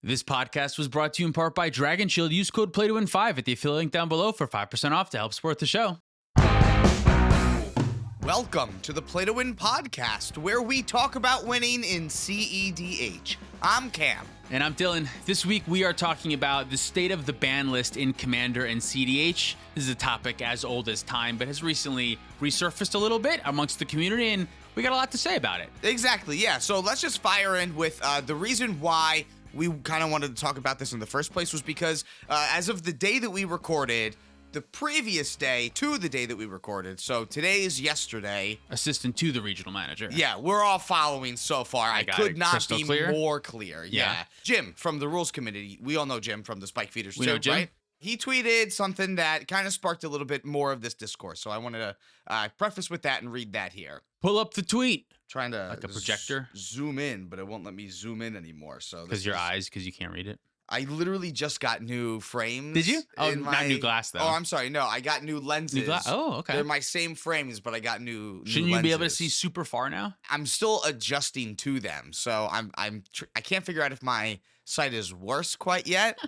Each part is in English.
This podcast was brought to you in part by Dragon Shield. Use code PLAYTOWIN5 at the affiliate link down below for 5% off to help support the show. Welcome to the Play to Win podcast, where we talk about winning in cEDH. I'm Cam. And I'm Dylan. This week we are talking about the state of the ban list in Commander and cEDH. This is a topic as old as time, but has recently resurfaced a little bit amongst the community, and we got a lot to say about it. Exactly, yeah. So let's just fire in with the reason why we kind of wanted to talk about this in the first place was because as of the day that we recorded, the previous day to the day that we recorded, so today is yesterday. Assistant to the regional manager. Yeah, we're all following so far. I could not be more clear. Yeah. Jim from the rules committee, we all know Jim from the Spike Feeders too, know Jim. Right? He tweeted something that kind of sparked a little bit more of this discourse, so I wanted to preface with that and read that here. Pull up the tweet. Trying to like a projector zoom in, but it won't let me zoom in anymore. So because your eyes, because you can't read it. I literally just got new frames. Did you? Oh, not new glass though. Oh, I'm sorry. No, I got new lenses. New glass. Oh, okay. They're my same frames, but I got new. Shouldn't you be able to see super far now? I'm still adjusting to them, so I can't figure out if my sight is worse quite yet,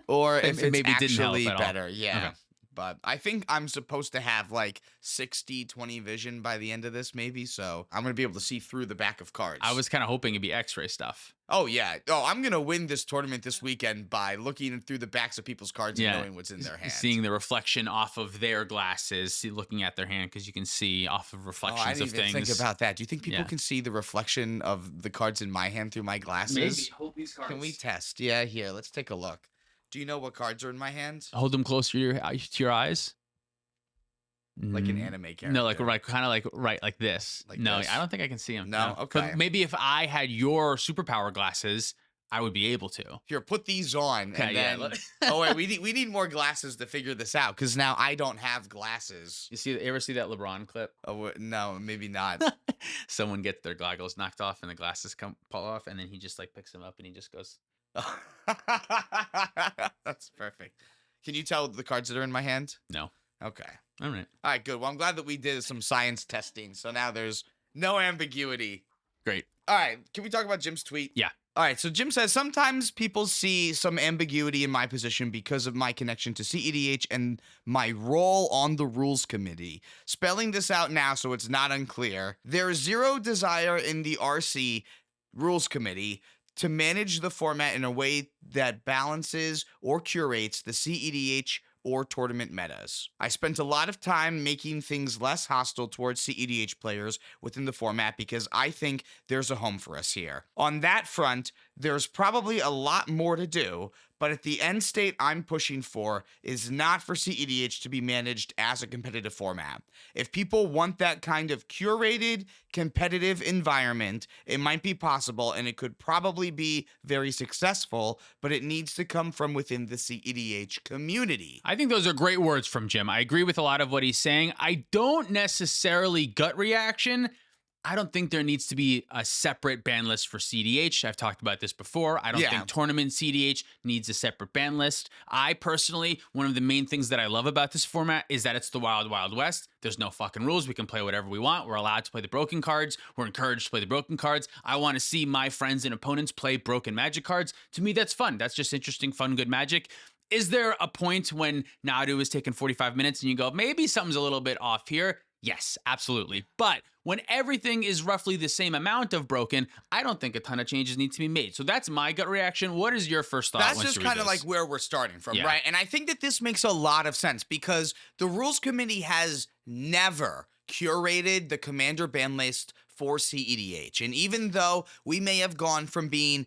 or if it's maybe actually didn't help at better. all. Yeah. Okay. But I think I'm supposed to have like 60/20 vision by the end of this, maybe. So I'm going to be able to see through the back of cards. I was kind of hoping it'd be X-ray stuff. Oh, yeah. Oh, I'm going to win this tournament this weekend by looking through the backs of people's cards and knowing what's in their hands. Seeing the reflection off of their glasses, looking at their hand, because you can see off of reflections I didn't of even things. think about that. Do you think people can see the reflection of the cards in my hand through my glasses? Maybe. Hold these cards. Can we test? Yeah, here. Let's take a look. Do you know what cards are in my hand? Hold them closer to your eyes. Like an anime character. No, like kind of like this. Like no, this? I don't think I can see them. No? Okay. But maybe if I had your superpower glasses, I would be able to. Here, put these on. Okay, and then... oh, wait, we need more glasses to figure this out, because now I don't have glasses. You ever see that LeBron clip? Oh, no, maybe not. Someone gets their goggles knocked off and the glasses fall off, and then he just like picks them up and he just goes. That's perfect. Can you tell the cards that are in my hand? No. Okay. All right, good. Well, I'm glad that we did some science testing, so now there's no ambiguity. Great. All right, can we talk about Jim's tweet? Yeah. All right, so Jim says, sometimes people see some ambiguity in my position because of my connection to cEDH and my role on the rules committee. Spelling this out now so it's not unclear. There is zero desire in the RC rules committee to manage the format in a way that balances or curates the cEDH or tournament metas. I spent a lot of time making things less hostile towards cEDH players within the format because I think there's a home for us here. On that front, there's probably a lot more to do, but at the end state I'm pushing for is not for cEDH to be managed as a competitive format. If people want that kind of curated, competitive environment, it might be possible and it could probably be very successful, but it needs to come from within the cEDH community. I think those are great words from Jim. I agree with a lot of what he's saying. I don't necessarily gut reaction. I don't think there needs to be a separate ban list for cEDH. I've talked about this before. I don't think tournament cEDH needs a separate ban list. I personally, one of the main things that I love about this format is that it's the Wild Wild West. There's no fucking rules. We can play whatever we want. We're allowed to play the broken cards. We're encouraged to play the broken cards. I want to see my friends and opponents play broken Magic cards. To me, that's fun. That's just interesting, fun, good Magic. Is there a point when Nadu is taking 45 minutes and you go, maybe something's a little bit off here? Yes, absolutely. But when everything is roughly the same amount of broken, I don't think a ton of changes need to be made. So that's my gut reaction. What is your first thought? That's just kind of like where we're starting from, right? And I think that this makes a lot of sense because the rules committee has never curated the commander ban list for cEDH. And even though we may have gone from being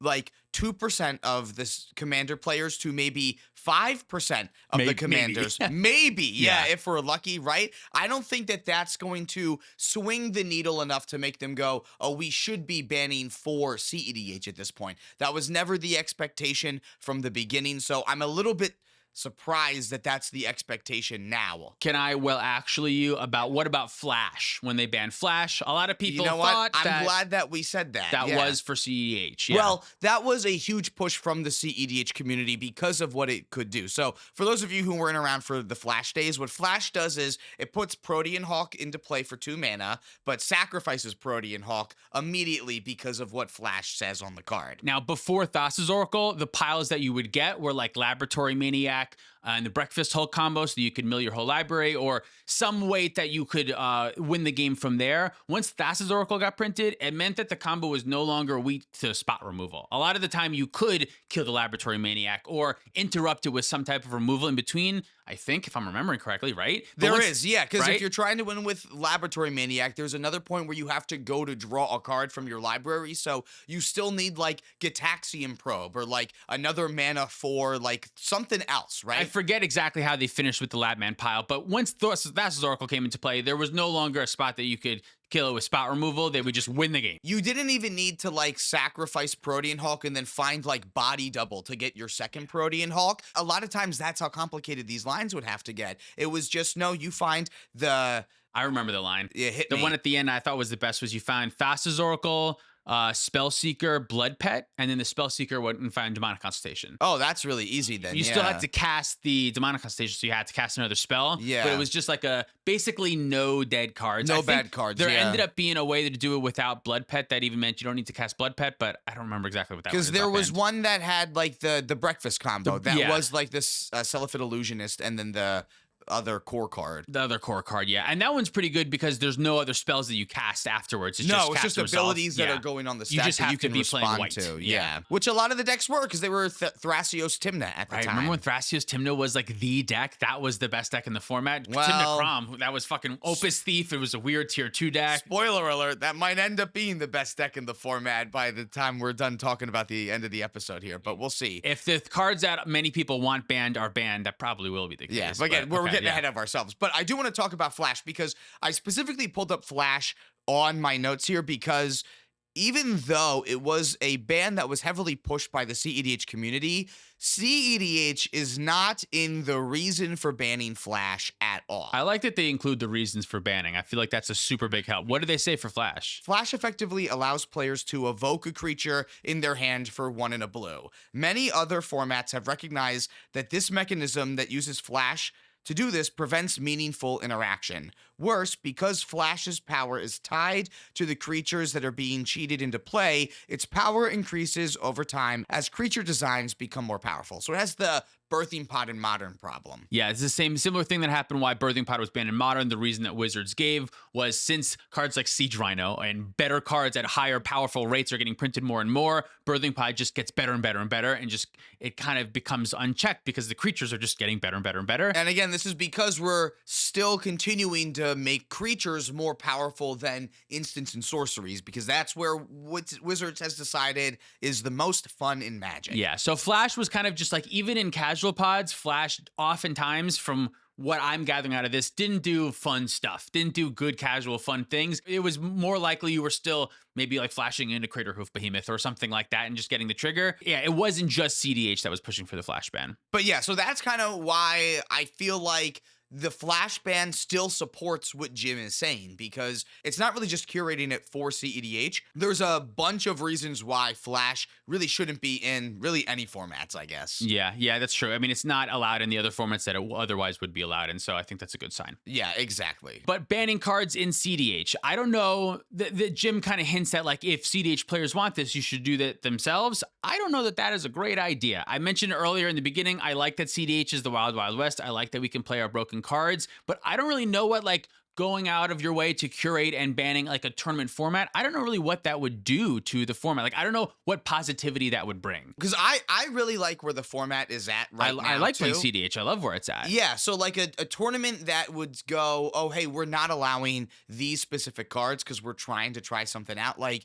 like 2% of the commander players to maybe 5% of the commanders. Maybe. Yeah, if we're lucky, right? I don't think that that's going to swing the needle enough to make them go, oh, we should be banning for cEDH at this point. That was never the expectation from the beginning. So I'm a little bit surprised that that's the expectation now. Can I actually you about what about Flash? When they banned Flash, a lot of people You know thought what? that I'm glad that we said that. that Yeah. was for cEDH. Yeah. Well, that was a huge push from the cEDH community because of what it could do. So for those of you who weren't around for the Flash days, what Flash does is it puts Protean Hawk into play for 2 mana, but sacrifices Protean Hawk immediately because of what Flash says on the card. Now, before Thassa's Oracle, the piles that you would get were like Laboratory Maniac and the Breakfast Hulk combo, so you could mill your whole library, or some way that you could win the game from there. Once Thassa's Oracle got printed, it meant that the combo was no longer weak to spot removal. A lot of the time, you could kill the Laboratory Maniac or interrupt it with some type of removal in between, I think, if I'm remembering correctly, right? There is, yeah, because right? if you're trying to win with Laboratory Maniac, there's another point where you have to go to draw a card from your library, so you still need, like, Gitaxian Probe or, like, another mana for, like, something else, right? I forget exactly how they finished with the Labman pile, but once Thassa's Oracle came into play, there was no longer a spot that you could kill it with spot removal. They would just win the game. You didn't even need to, like, sacrifice Protean Hawk and then find, like, body double to get your second Protean Hawk. A lot of times that's how complicated these lines would have to get. It was just, no, you find the... I remember the line. Yeah, hit the me. one at the end I thought was the best was you found Thassa's Oracle, Spellseeker, Blood Pet, and then the Spellseeker went and found Demonic Consultation. Oh, that's really easy then. You still had to cast the Demonic Consultation, so you had to cast another spell. Yeah. But it was just like basically no dead cards. No I think bad cards, There yeah. ended up being a way to do it without Blood Pet that even meant you don't need to cast Blood Pet, but I don't remember exactly what that was. Because there was one that had, like, the breakfast combo. That yeah. was, like, this Celibate Illusionist and then the other core card. The other core card, yeah. And that one's pretty good because there's no other spells that you cast afterwards. It's It's cast just abilities that are going on the stack just that have you to can be playing respond white. to. Yeah. Which a lot of the decks were because they were Thrasios Timna at the Right, time. remember when Thrasios Timna was like the deck? That was the best deck in the format. Well- Timna Crom, that was fucking Opus Thief. It was a weird tier 2 deck. Spoiler alert, that might end up being the best deck in the format by the time we're done talking about the end of the episode here, but we'll see. If the cards that many people want banned are banned, that probably will be the case. Yeah, but again, we're okay, getting ahead of ourselves. But I do want to talk about Flash because I specifically pulled up Flash on my notes here because even though it was a ban that was heavily pushed by the cEDH community, cEDH is not in the reason for banning Flash at all. I like that they include the reasons for banning. I feel like that's a super big help. What do they say for Flash? Flash effectively allows players to evoke a creature in their hand for 1 and a blue. Many other formats have recognized that this mechanism that uses Flash to do this prevents meaningful interaction. Worse, because Flash's power is tied to the creatures that are being cheated into play, its power increases over time as creature designs become more powerful. So it has the Birthing Pod in Modern problem. Yeah, it's the similar thing that happened why Birthing Pod was banned in Modern. The reason that Wizards gave was since cards like Siege Rhino and better cards at higher powerful rates are getting printed more and more, Birthing Pod just gets better and better and better, and just it kind of becomes unchecked because the creatures are just getting better and better and better. And again, this is because we're still continuing to make creatures more powerful than instants and sorceries, because that's where Wizards has decided is the most fun in Magic. Yeah, so Flash was kind of just like, even in casual pods, Flash oftentimes, from what I'm gathering out of this, didn't do fun stuff, didn't do good casual fun things. It was more likely you were still maybe like flashing into Crater Hoof Behemoth or something like that and just getting the trigger. Yeah, it wasn't just cEDH that was pushing for the Flash ban. But yeah, so that's kind of why I feel like the Flash ban still supports what Jim is saying, because it's not really just curating it for cEDH. There's a bunch of reasons why Flash really shouldn't be in really any formats, I guess. Yeah, that's true. I mean, it's not allowed in the other formats that it otherwise would be allowed in, so I think that's a good sign. Yeah, exactly. But banning cards in cEDH, I don't know. The Jim kind of hints that, like, if cEDH players want this, you should do that themselves. I don't know that that is a great idea. I mentioned earlier in the beginning, I like that cEDH is the Wild Wild West. I like that we can play our broken cards, but I don't really know what, like, going out of your way to curate and banning like a tournament format, I don't know really what that would do to the format. Like, I don't know what positivity that would bring. Because I really like where the format is at right now, I like too. playing cEDH. I love where it's at. Yeah, so like a tournament that would go, oh, hey, we're not allowing these specific cards because we're trying to try something out. Like,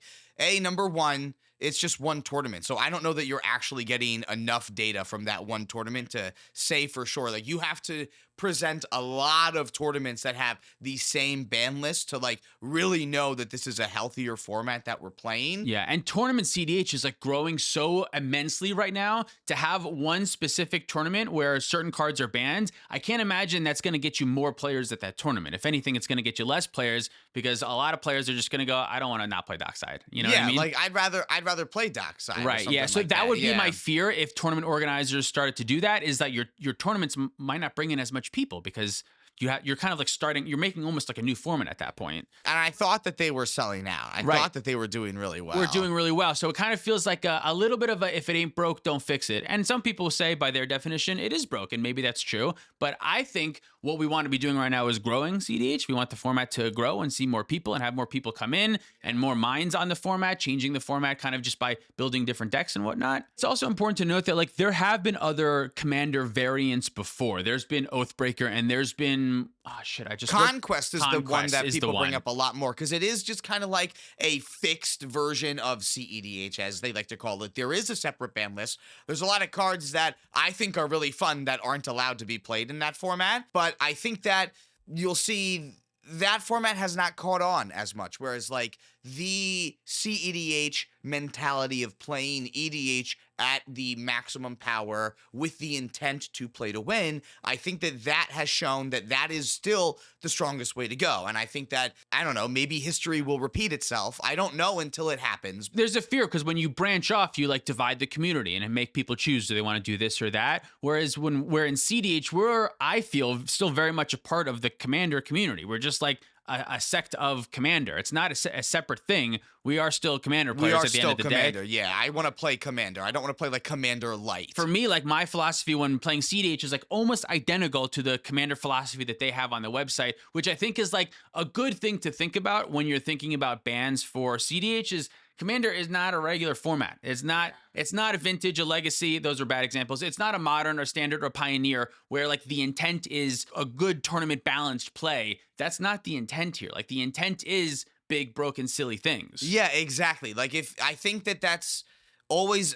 number one, it's just one tournament. So I don't know that you're actually getting enough data from that one tournament to say for sure. Like, you have to present a lot of tournaments that have the same ban list to like really know that this is a healthier format that we're playing. Yeah, and tournament cEDH is like growing so immensely right now. To have one specific tournament where certain cards are banned, I can't imagine that's going to get you more players at that tournament. If anything, it's going to get you less players because a lot of players are just going to go, I don't want to not play Dockside. You know what I mean? Like I'd rather play Dockside. Right. Yeah. So that would be my fear if tournament organizers started to do that, is that your tournaments might not bring in as much people because you're kind of like you're making almost like a new format at that point. And I thought that they were selling out. I thought that they were doing really well. We're doing really well. So it kind of feels like a little bit of a, if it ain't broke, don't fix it. And some people say by their definition, it is broken. Maybe that's true. But I think what we want to be doing right now is growing cEDH. We want the format to grow and see more people and have more people come in and more minds on the format, changing the format kind of just by building different decks and whatnot. It's also important to note that like there have been other Commander variants before. There's been Oathbreaker and there's been Conquest is the one that people bring up a lot more because it is just kind of like a fixed version of cEDH, as they like to call it. There is a separate ban list. There's a lot of cards that I think are really fun that aren't allowed to be played in that format, but I think that you'll see that format has not caught on as much, whereas like the cEDH mentality of playing EDH at the maximum power with the intent to play to win, I think that has shown that that is still the strongest way to go. And I think that, I don't know, maybe history will repeat itself. I don't know until it happens. There's a fear because when you branch off, you like divide the community and make people choose, do they want to do this or that? Whereas when we're in cEDH, we're, I feel, still very much a part of the Commander community. We're just like a sect of Commander. It's not a separate thing. We are still Commander players at the end of the Commander. day. Yeah, I want to play Commander. I don't want to play like Commander Light. For me, like my philosophy when playing cEDH is like almost identical to the Commander philosophy that they have on the website, which I think is like a good thing to think about when you're thinking about bans for cEDH. Is Commander is not a regular format. It's not a vintage, a legacy. Those are bad examples. It's not a modern or standard or pioneer where like the intent is a good tournament balanced play. That's not the intent here. Like the intent is big, broken, silly things. Yeah, exactly. Like I think that's always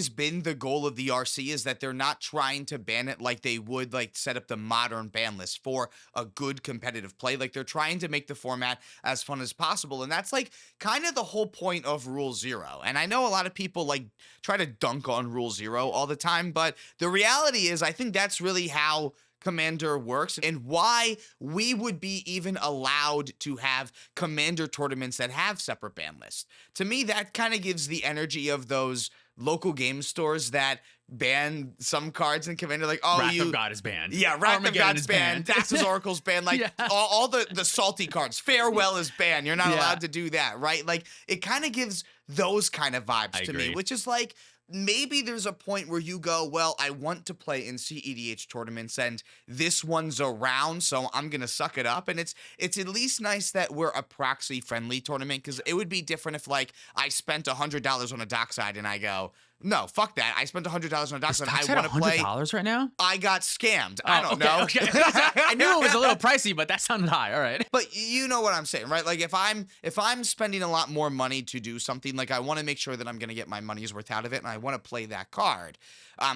been the goal of the RC, is that they're not trying to ban it like they would like set up the modern ban list for a good competitive play. Like they're trying to make the format as fun as possible. And that's like kind of the whole point of Rule 0. And I know a lot of people like try to dunk on Rule 0 all the time, but the reality is I think that's really how Commander works and why we would be even allowed to have Commander tournaments that have separate ban lists. To me, that kind of gives the energy of those local game stores that ban some cards in Commander, like, oh, Wrath of God is banned. Yeah, Wrath of God's banned. Dax's Oracle's banned. Like, all the salty cards. Farewell is banned. You're not allowed to do that, right? Like, it kind of gives those kind of vibes to me, which is like, maybe there's a point where you go, well, I want to play in cEDH tournaments and this one's around, so I'm going to suck it up. And it's at least nice that we're a proxy friendly tournament, because it would be different if like I spent $100 on a Dockside and I go, no, fuck that. I spent $100 on a Dockside. I want to play. $100 right now? I got scammed. I don't know. Okay. I knew it was a little pricey, but that sounded high. All right. But you know what I'm saying, right? Like if I'm spending a lot more money to do something, like I want to make sure that I'm going to get my money's worth out of it, and I want to play that card.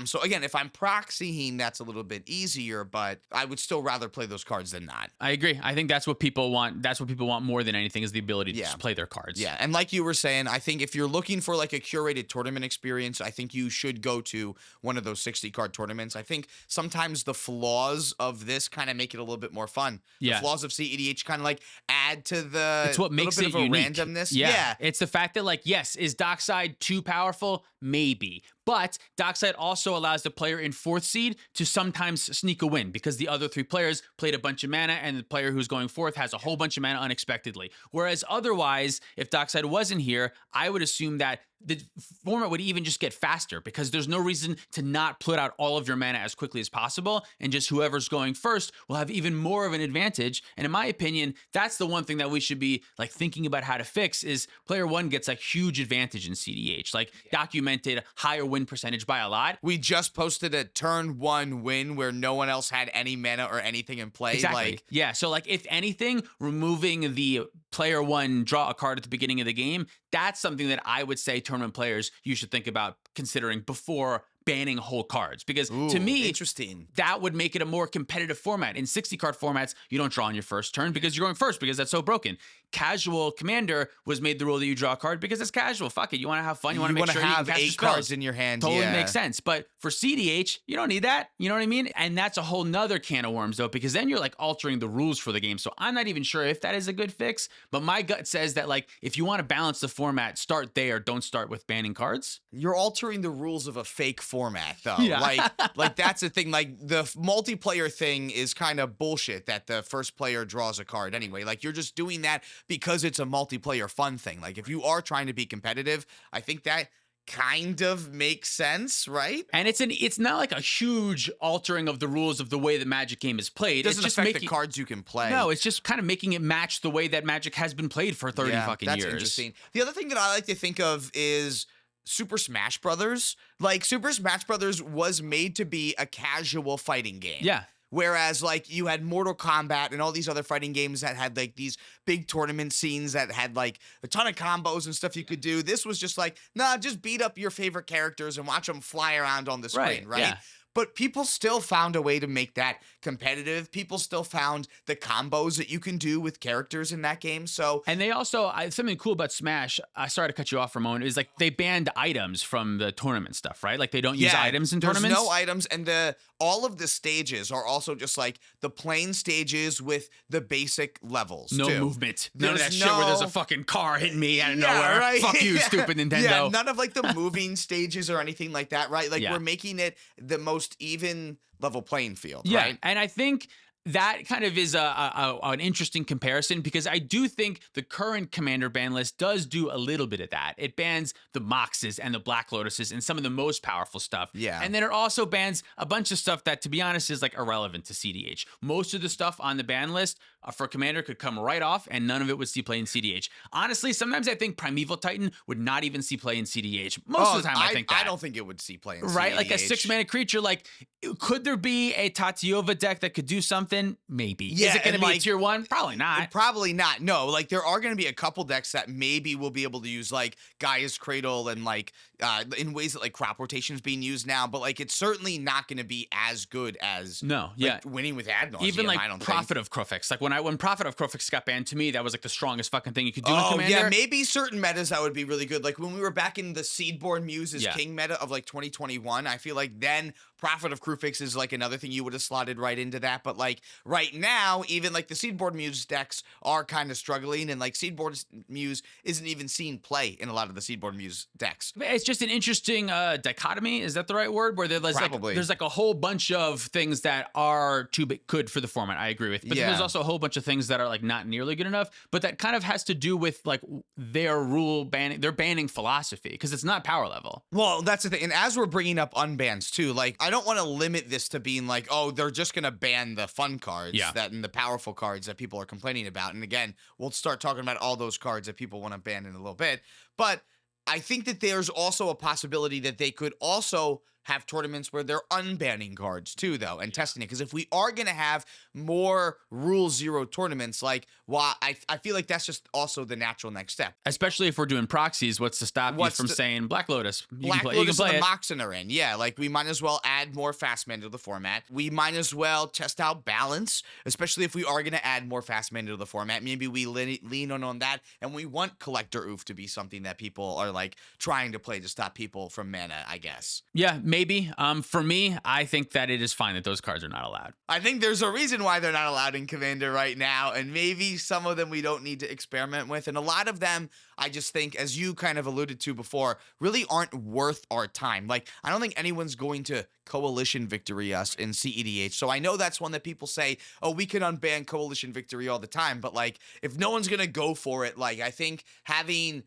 So again, if I'm proxying, that's a little bit easier, but I would still rather play those cards than not. I agree. I think that's what people want. That's what people want more than anything, is the ability to just play their cards. Yeah. And like you were saying, I think if you're looking for like a curated tournament experience, I think you should go to one of those 60 card tournaments. I think sometimes the flaws of this kind of make it a little bit more fun. The flaws of cEDH kind of like add to the it's what makes it unique. Randomness. Yeah. It's the fact that like, yes, is Dockside too powerful? Maybe. But Dockside also allows the player in 4th seed to sometimes sneak a win because the other 3 players played a bunch of mana and the player who's going 4th has a whole bunch of mana unexpectedly. Whereas otherwise, if Dockside wasn't here, I would assume that the format would even just get faster because there's no reason to not put out all of your mana as quickly as possible, and just whoever's going first will have even more of an advantage. And in my opinion, that's the one thing that we should be like thinking about how to fix, is player 1 gets like huge advantage in cEDH, like documented higher win percentage by a lot. We just posted a turn 1 win where no one else had any mana or anything in play. Exactly. Like, yeah. So like if anything, removing the player one draw a card at the beginning of the game, that's something that I would say tournament players, you should think about considering before banning whole cards. Because to me, interesting. That would make it a more competitive format. In 60 card formats, you don't draw on your first turn because you're going first because that's so broken. Casual Commander was made the rule that you draw a card because it's casual. Fuck it. You want to have fun. You want to make sure you have can cast 8 cards in your hand. Totally makes sense. But for cEDH, you don't need that. You know what I mean? And that's a whole nother can of worms, though, because then you're like altering the rules for the game. So I'm not even sure if that is a good fix. But my gut says that, like, if you want to balance the format, start there. Don't start with banning cards. You're altering the rules of a fake format, though. Yeah. Like that's the thing. Like, the multiplayer thing is kind of bullshit that the first player draws a card anyway. Like, you're just doing that because it's a multiplayer fun thing. Like, if you are trying to be competitive, I think that kind of makes sense, right? And it's not like a huge altering of the rules of the way the Magic game is played. It doesn't it's just affect the cards you can play. No, it's just kind of making it match the way that Magic has been played for 30 fucking that's years. Interesting. The other thing that I like to think of is Super Smash Brothers. Like, Super Smash Brothers was made to be a casual fighting game. Yeah. Whereas, like, you had Mortal Kombat and all these other fighting games that had, like, these big tournament scenes that had, like, a ton of combos and stuff you could do. This was just like, nah, just beat up your favorite characters and watch them fly around on the screen, right? Yeah. But people still found a way to make that competitive. People still found the combos that you can do with characters in that game. So, and they also, something cool about Smash, sorry to cut you off for a moment, is like they banned items from the tournament stuff, right? Like they don't use items in tournaments. There's no items, and all of the stages are also just like the plain stages with the basic levels. No too. movement. None of that shit where there's a fucking car hitting me out of nowhere. Right? Fuck you, stupid Nintendo. Yeah, none of like the moving stages or anything like that, right? Like we're making it the most even level playing field, right? And I think that kind of is an interesting comparison because I do think the current Commander ban list does do a little bit of that. It bans the Moxes and the Black Lotuses and some of the most powerful stuff. Yeah. And then it also bans a bunch of stuff that, to be honest, is like irrelevant to cEDH. Most of the stuff on the ban list for Commander could come right off and none of it would see play in cEDH. Honestly, sometimes I think Primeval Titan would not even see play in cEDH. Most of the time I think that. I don't think it would see play in cEDH. Right? Like a 6-mana creature, like, could there be a Tatiova deck that could do something? Maybe. Yeah, is it going to be like, a tier 1? Probably not. Probably not. No, like there are going to be a couple decks that maybe will be able to use like Gaia's Cradle and like in ways that like crop rotation is being used now, but like it's certainly not going to be as good as winning with ad nauseam. Even like I don't Prophet think. of Crofix. Like when Prophet of Crofix got banned, to me that was like the strongest fucking thing you could do in Oh Commander. yeah, maybe certain metas that would be really good. Like when we were back in the Seedborn Muse as King meta of like 2021, I feel like then Prophet of Crofix is like another thing you would have slotted right into that. But like right now, even like the Seedborn Muse decks are kind of struggling, and like Seedborn Muse isn't even seen play in a lot of the Seedborn Muse decks. It's just an interesting dichotomy. Is that the right word? Where there's like a whole bunch of things that are too good for the format. I agree with, but then there's also a whole bunch of things that are like not nearly good enough. But that kind of has to do with like their rule banning, their banning philosophy, because it's not power level. Well, that's the thing. And as we're bringing up unbans too, like I don't want to limit this to being like, oh, they're just gonna ban the fun cards and the powerful cards that people are complaining about. And again, we'll start talking about all those cards that people want to ban in a little bit. But I think that there's also a possibility that they could also have tournaments where they're unbanning cards too, though, and testing it. Because if we are going to have more Rule Zero tournaments, like, well, I feel like that's just also the natural next step. Especially if we're doing proxies, what's to stop you from saying Black Lotus? Black Lotus and the Moxen are in. Yeah, like we might as well add more fast mana to the format. We might as well test out balance, especially if we are going to add more fast mana to the format. Maybe we lean on that, and we want Collector Oof to be something that people are like trying to play to stop people from mana, I guess. Yeah, maybe. For me, I think that it is fine that those cards are not allowed. I think there's a reason why they're not allowed in Commander right now, and maybe some of them we don't need to experiment with, and a lot of them, I just think, as you kind of alluded to before, really aren't worth our time. Like, I don't think anyone's going to Coalition Victory us in cEDH, so I know that's one that people say, oh, we can unban Coalition Victory all the time, but like, if no one's gonna go for it, like, I think having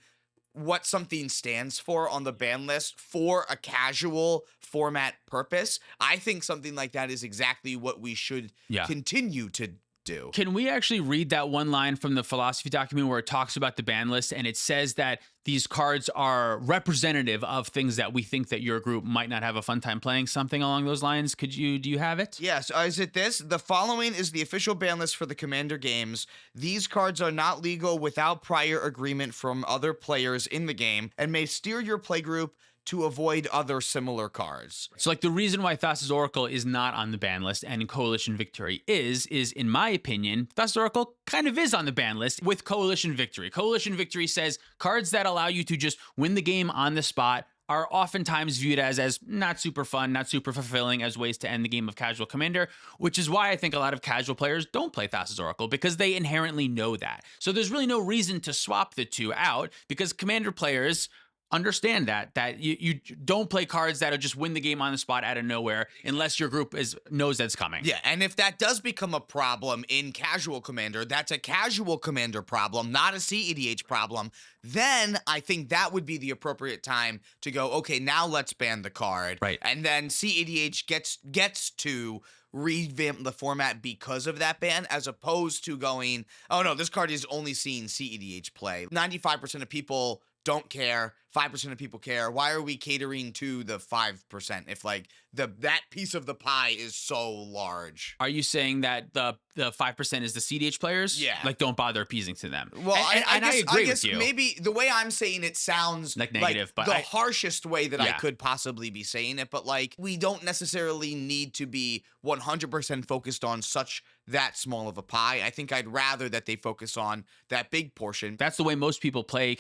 what something stands for on the ban list for a casual format purpose, I think something like that is exactly what we should continue to do. Can we actually read that one line from the philosophy document where it talks about the ban list and it says that these cards are representative of things that we think that your group might not have a fun time playing, something along those lines? Do you have it? Yes. Is it this? The following is the official ban list for the Commander games. These cards are not legal without prior agreement from other players in the game and may steer your playgroup to avoid other similar cards. So like the reason why Thassa's Oracle is not on the ban list and Coalition Victory is in my opinion, Thassa's Oracle kind of is on the ban list with Coalition Victory. Coalition Victory says cards that allow you to just win the game on the spot are oftentimes viewed as not super fun, not super fulfilling as ways to end the game of casual Commander, which is why I think a lot of casual players don't play Thassa's Oracle because they inherently know that. So there's really no reason to swap the two out because Commander players understand that you don't play cards that'll just win the game on the spot out of nowhere unless your group knows that's coming. Yeah, and if that does become a problem in casual Commander, that's a casual Commander problem, not a cEDH problem, then I think that would be the appropriate time to go, okay, now let's ban the card. Right. And then cEDH gets to revamp the format because of that ban, as opposed to going, oh no, this card is only seeing cEDH play. 95% of people don't care. 5% of people care. Why are we catering to the 5% if like that piece of the pie is so large? Are you saying that the 5% is the cEDH players? Yeah. Like don't bother appeasing to them. Well, and I agree with you. Maybe the way I'm saying it sounds like negative, but the harshest way that I Yeah. could possibly be saying it, but like we don't necessarily need to be 100% focused on that small of a pie. I think I'd rather that they focus on that big portion. That's the way most people play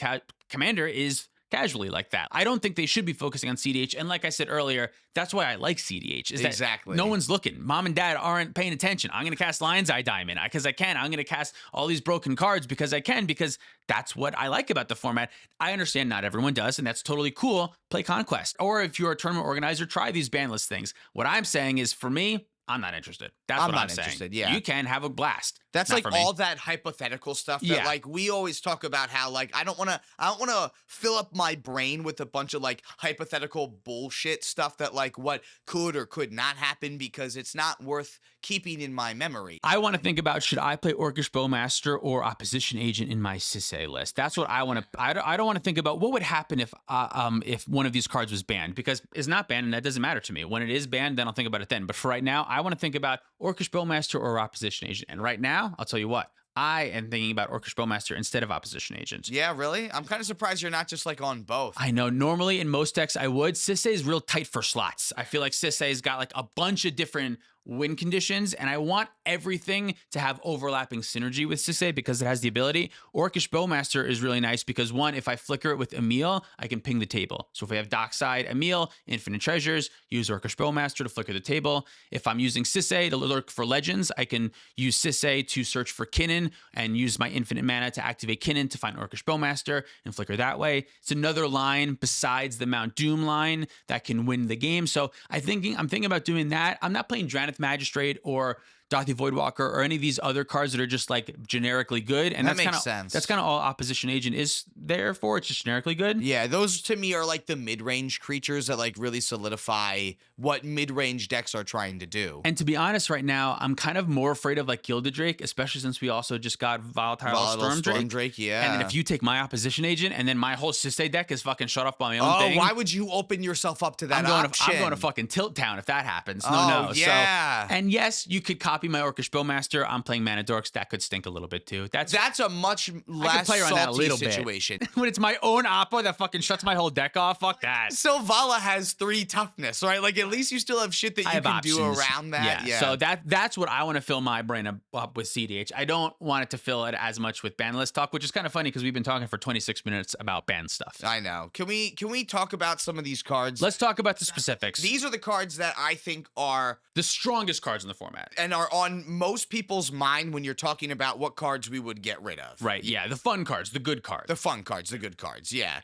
Commander is casually like that. I don't think they should be focusing on cEDH. And like I said earlier, that's why I like cEDH. Is Exactly. that no one's looking. Mom and dad aren't paying attention. I'm going to cast Lion's Eye Diamond because I can. I'm going to cast all these broken cards because I can, because that's what I like about the format. I understand not everyone does, and that's totally cool. Play Conquest. Or if you're a tournament organizer, try these ban list things. What I'm saying is, for me, I'm not interested. That's what I'm saying. Interested, yeah. You can have a blast. That's Not like for me. all that hypothetical stuff that Yeah. like we always talk about how like I don't want to fill up my brain with a bunch of like hypothetical bullshit stuff that like what could or could not happen because it's not worth keeping in my memory. I want to think about, should I play Orcish Bowmaster or Opposition Agent in my cEDH list? That's what I want to. I don't want to think about what would happen if one of these cards was banned, because it's not banned and that doesn't matter to me. When it is banned, then I'll think about it then. But for right now, I want to think about Orcish Bowmaster or Opposition Agent. And right now, I'll tell you what, I am thinking about Orcish Bowmaster instead of Opposition Agent. Yeah, really? I'm kind of surprised you're not just like on both. I know. Normally in most decks I would. cEDH is real tight for slots. I feel like cEDH's got like a bunch of different win conditions, and I want everything to have overlapping synergy with cEDH because it has the ability. Orcish Bowmaster is really nice because, one, if I flicker it with Emil, I can ping the table. So if I have Dockside Emil, Infinite Treasures, use Orcish Bowmaster to flicker the table. If I'm using cEDH to lurk for legends, I can use cEDH to search for Kinnan and use my infinite mana to activate Kinnan to find Orcish Bowmaster and flicker that way. It's another line besides the Mount Doom line that can win the game. So I'm thinking about doing that. I'm not playing Dranith Magistrate or Dathi Voidwalker or any of these other cards that are just like generically good. And that that's makes sense. That's kind of all Opposition Agent is there for. It's just generically good. Yeah, those to me are like the mid-range creatures that like really solidify what mid-range decks are trying to do. And to be honest, right now, I'm kind of more afraid of like Gilded Drake, especially since we also just got Volatile Storm Drake. Yeah. And then if you take my Opposition Agent and then my whole cEDH deck is fucking shut off by my own thing. Why would you open yourself up to that option? I'm going to fucking Tilt Town if that happens. No. Yeah. So, and yes, you could copy my Orcish Bowmaster. I'm playing Mana Dorks. That could stink a little bit too. That's a much less play around that a salty little situation. when it's my own Oppo that fucking shuts my whole deck off. Fuck that. So Vala has 3 toughness, right? Like at least you still have shit that you can do around that. Yeah. So that's what I want to fill my brain up with cEDH. I don't want it to fill it as much with ban list talk, which is kind of funny because we've been talking for 26 minutes about ban stuff. I know. Can we talk about some of these cards? Let's talk about the specifics. These are the cards that I think are the strongest cards in the format and are on most people's mind when you're talking about what cards we would get rid of. Right. Yeah. The fun cards, the good cards. The fun cards, the good cards. Yeah.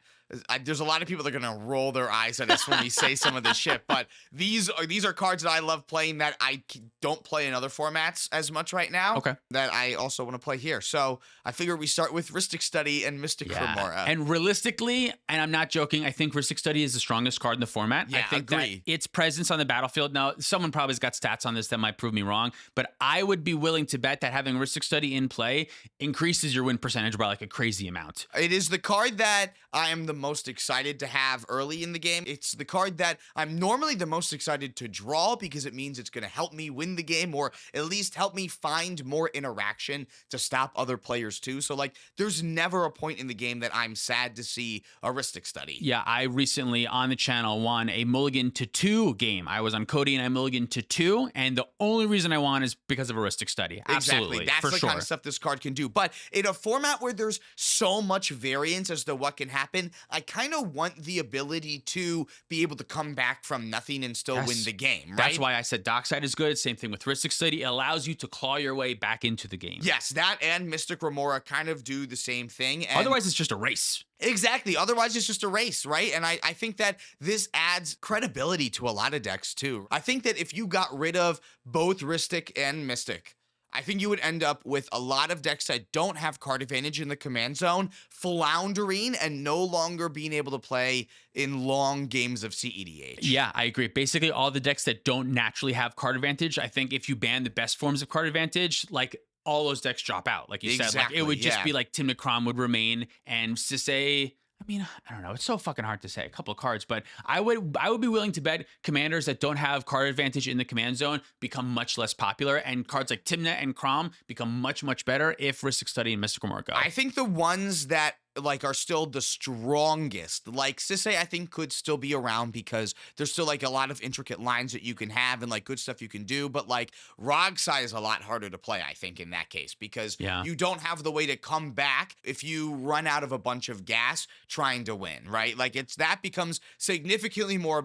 there's a lot of people that are gonna roll their eyes at us when we say some of this shit, but these are cards that I love playing that I don't play in other formats as much right now. Okay. That I also want to play here. So I figure we start with Rhystic Study and Mystic Remora. And realistically, and I'm not joking, I think Rhystic Study is the strongest card in the format. Yeah, I think agree. that its presence on the battlefield. Now, someone probably has got stats on this that might prove me wrong, but I would be willing to bet that having Rhystic Study in play increases your win percentage by like a crazy amount. It is the card that I am the most excited to have early in the game. It's the card that I'm normally the most excited to draw because it means it's going to help me win the game, or at least help me find more interaction to stop other players too. So like there's never a point in the game that I'm sad to see a Rhystic Study. Yeah, I recently on the channel won a mulligan to 2 game. I was on Cody and I mulligan to 2, and the only reason I won is because of a Rhystic Study. Absolutely. Exactly. That's for the sure. kind of stuff this card can do. But in a format where there's so much variance as to what can happen, I kind of want the ability to be able to come back from nothing and still win the game, right? That's why I said Dockside is good. Same thing with Rhystic Study. It allows you to claw your way back into the game. Yes, that and Mystic Remora kind of do the same thing. And Otherwise, it's just a race. exactly. Otherwise, it's just a race, right? And I think that this adds credibility to a lot of decks, too. I think that if you got rid of both Rhystic and Mystic, I think you would end up with a lot of decks that don't have card advantage in the command zone, floundering and no longer being able to play in long games of cEDH. Yeah, I agree. Basically, all the decks that don't naturally have card advantage, I think if you ban the best forms of card advantage, like all those decks drop out. Like you said, like it would just be like Timna Crom would remain, and to say, I mean, I don't know. It's so fucking hard to say. A couple of cards, but I would be willing to bet commanders that don't have card advantage in the command zone become much less popular, and cards like Timna and Crom become much, much better if Rhystic Study and Mystic Remora go. I think the ones that like are still the strongest, like Sisay, I think could still be around because there's still like a lot of intricate lines that you can have and like good stuff you can do, but like Rogsai is a lot harder to play, I think, in that case, because you don't have the way to come back if you run out of a bunch of gas trying to win, right? Like that becomes significantly more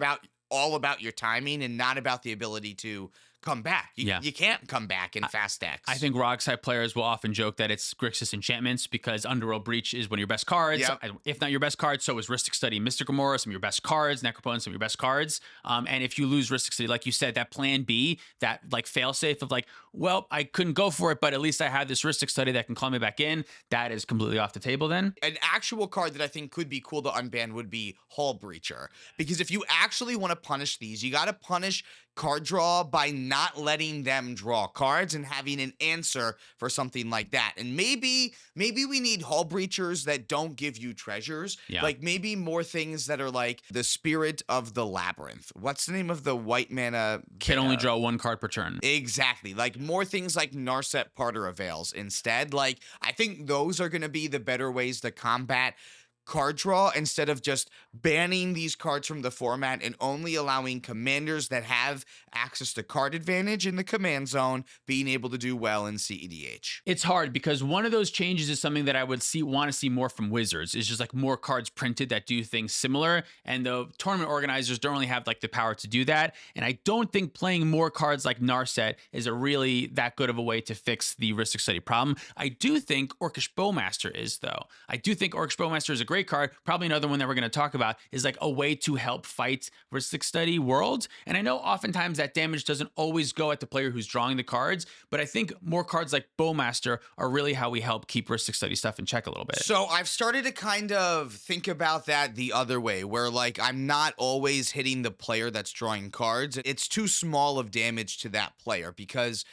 all about your timing and not about the ability to come back. You can't come back in fast decks. I think Rogside players will often joke that it's Grixis Enchantments because Underworld Breach is one of your best cards. Yep. If not your best card, so is Rhystic Study, Mystic Remora, some of your best cards, Necropotence, some of your best cards. And if you lose Rhystic Study, like you said, that plan B, that like failsafe of like, well, I couldn't go for it, but at least I have this Rhystic Study that can call me back in, that is completely off the table then. An actual card that I think could be cool to unban would be Hull Breacher. Because if you actually want to punish these, you got to punish card draw by not letting them draw cards and having an answer for something like that. And maybe we need Hull Breachers that don't give you treasures. Yeah. Like maybe more things that are like the Spirit of the Labyrinth. What's the name of the white mana? Can only draw 1 card per turn. Exactly. Like more things like Narset Parter Avails instead. Like I think those are going to be the better ways to combat card draw instead of just banning these cards from the format and only allowing commanders that have access to card advantage in the command zone being able to do well in cEDH. It's hard because one of those changes is something that I would want to see more from Wizards. Is just like more cards printed that do things similar, and the tournament organizers don't really have like the power to do that. And I don't think playing more cards like Narset is a really that good of a way to fix the Rhystic Study problem. I do think Orcish Bowmaster is, though. I do think Orcish Bowmaster is a great card. Probably another one that we're going to talk about is like a way to help fight Rhystic Study worlds. And I know oftentimes that damage doesn't always go at the player who's drawing the cards, but I think more cards like Bowmaster are really how we help keep Rhystic Study stuff in check a little bit. So I've started to kind of think about that the other way, where like I'm not always hitting the player that's drawing cards. It's too small of damage to that player, because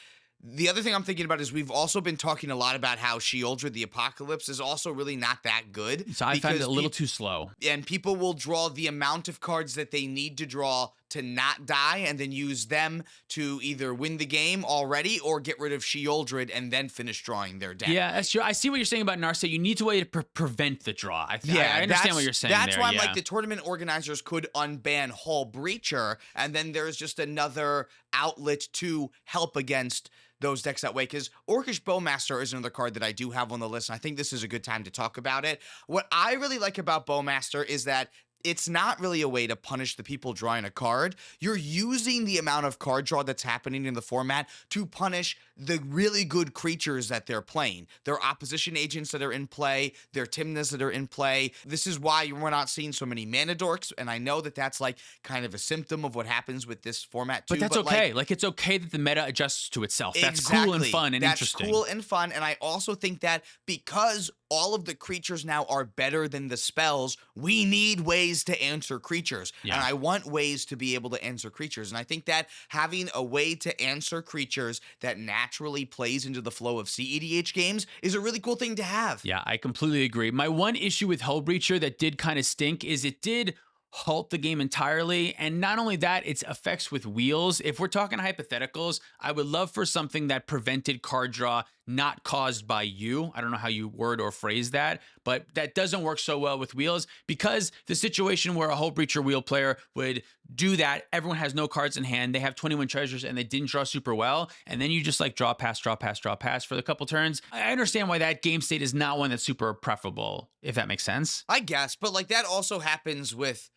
the other thing I'm thinking about is we've also been talking a lot about how Sheoldred the Apocalypse is also really not that good. So I find it a little too slow. And people will draw the amount of cards that they need to draw to not die and then use them to either win the game already or get rid of Sheoldred and then finish drawing their deck. Yeah, that's true. I see what you're saying about Narset. You need a way to prevent the draw. I understand what you're saying That's there, why I'm like the tournament organizers could unban Hull Breacher, and then there's just another outlet to help against those decks that way, because Orcish Bowmaster is another card that I do have on the list, and I think this is a good time to talk about it. What I really like about Bowmaster is that it's not really a way to punish the people drawing a card. You're using the amount of card draw that's happening in the format to punish the really good creatures that they're playing. Their opposition agents that are in play, their Tymnas that are in play. This is why we're not seeing so many mana dorks, and I know that that's like kind of a symptom of what happens with this format too. But that's okay. Like, it's okay that the meta adjusts to itself. That's cool and fun and interesting. That's cool and fun, and I also think that because all of the creatures now are better than the spells, we need ways to answer creatures. Yeah. And I want ways to be able to answer creatures. And I think that having a way to answer creatures that naturally plays into the flow of cEDH games is a really cool thing to have. Yeah, I completely agree. My one issue with Hullbreacher that did kind of stink is it did halt the game entirely. And not only that, its effects with wheels. If we're talking hypotheticals, I would love for something that prevented card draw not caused by you. I don't know how you word or phrase that, but that doesn't work so well with wheels, because the situation where a Hullbreacher wheel player would do that, everyone has no cards in hand, they have 21 treasures and they didn't draw super well, and then you just like draw, pass for the couple turns. I understand why that game state is not one that's super preferable, if that makes sense. I guess, but like that also happens with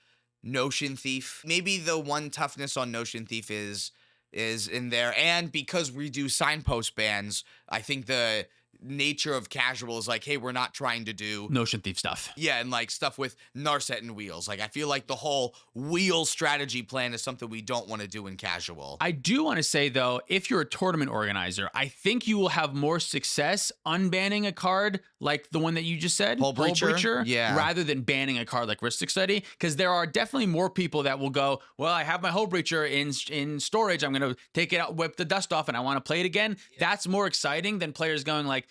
Notion Thief. Maybe the one toughness on Notion Thief is in there, and because we do signpost bans, I think the nature of casual is like, hey, we're not trying to do Notion Thief stuff. Yeah, and like stuff with Narset and wheels. Like I feel like the whole wheel strategy plan is something we don't want to do in casual. I do want to say though, if you're a tournament organizer, I think you will have more success unbanning a card like the one that you just said, Hullbreacher, yeah, rather than banning a card like Ristic Study, because there are definitely more people that will go, well, I have my Hullbreacher in storage, I'm going to take it out, whip the dust off, and I want to play it again. Yeah. That's more exciting than players going like,